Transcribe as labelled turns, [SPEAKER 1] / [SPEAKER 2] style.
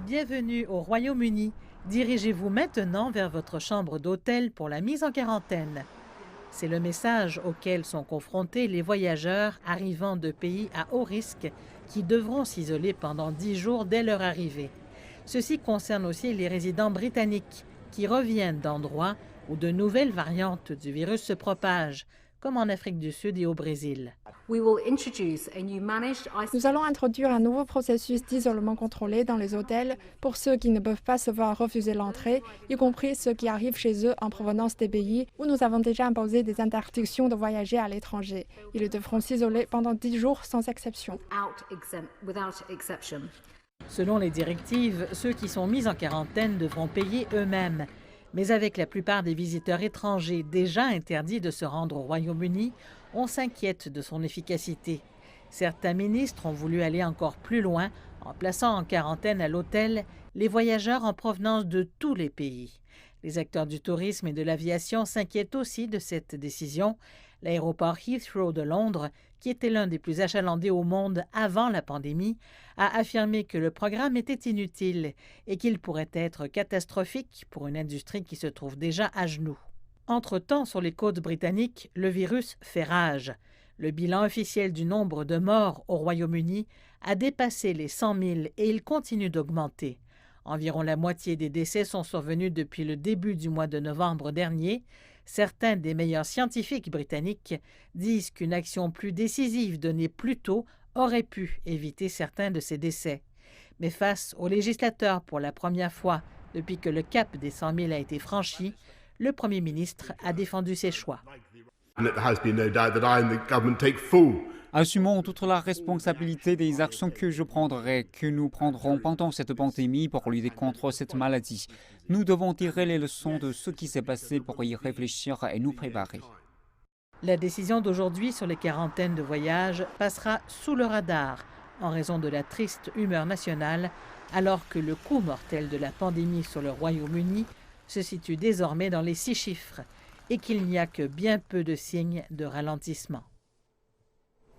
[SPEAKER 1] Bienvenue au Royaume-Uni. Dirigez-vous maintenant vers votre chambre d'hôtel pour la mise en quarantaine. C'est le message auquel sont confrontés les voyageurs arrivant de pays à haut risque qui devront s'isoler pendant 10 jours dès leur arrivée. Ceci concerne aussi les résidents britanniques qui reviennent d'endroits où de nouvelles variantes du virus se propagent, comme en Afrique du Sud et au Brésil.
[SPEAKER 2] Nous
[SPEAKER 3] allons introduire un nouveau processus d'isolement contrôlé dans les hôtels pour ceux qui ne peuvent pas se voir refuser l'entrée, y compris ceux qui arrivent chez eux en provenance des pays où nous avons déjà imposé des interdictions de voyager à l'étranger. Ils devront s'isoler pendant 10 jours sans exception.
[SPEAKER 1] Selon les directives, ceux qui sont mis en quarantaine devront payer eux-mêmes. Mais avec la plupart des visiteurs étrangers déjà interdits de se rendre au Royaume-Uni, on s'inquiète de son efficacité. Certains ministres ont voulu aller encore plus loin en plaçant en quarantaine à l'hôtel les voyageurs en provenance de tous les pays. Les acteurs du tourisme et de l'aviation s'inquiètent aussi de cette décision. L'aéroport Heathrow de Londres, qui était l'un des plus achalandés au monde avant la pandémie, a affirmé que le programme était inutile et qu'il pourrait être catastrophique pour une industrie qui se trouve déjà à genoux. Entre-temps, sur les côtes britanniques, le virus fait rage. Le bilan officiel du nombre de morts au Royaume-Uni a dépassé les 100 000 et il continue d'augmenter. Environ la moitié des décès sont survenus depuis le début du mois de novembre dernier. Certains des meilleurs scientifiques britanniques disent qu'une action plus décisive donnée plus tôt aurait pu éviter certains de ces décès. Mais face aux législateurs pour la première fois depuis que le cap des 100 000 a été franchi, le Premier ministre a défendu ses choix.
[SPEAKER 4] Assumons toute la responsabilité des actions que je prendrai, que nous prendrons pendant cette pandémie pour lutter contre cette maladie. Nous devons tirer les leçons de ce qui s'est passé pour y réfléchir et nous préparer.
[SPEAKER 1] La décision d'aujourd'hui sur les quarantaines de voyage passera sous le radar en raison de la triste humeur nationale, alors que le coût mortel de la pandémie sur le Royaume-Uni se situe désormais dans les 6 chiffres et qu'il n'y a que bien peu de signes de ralentissement.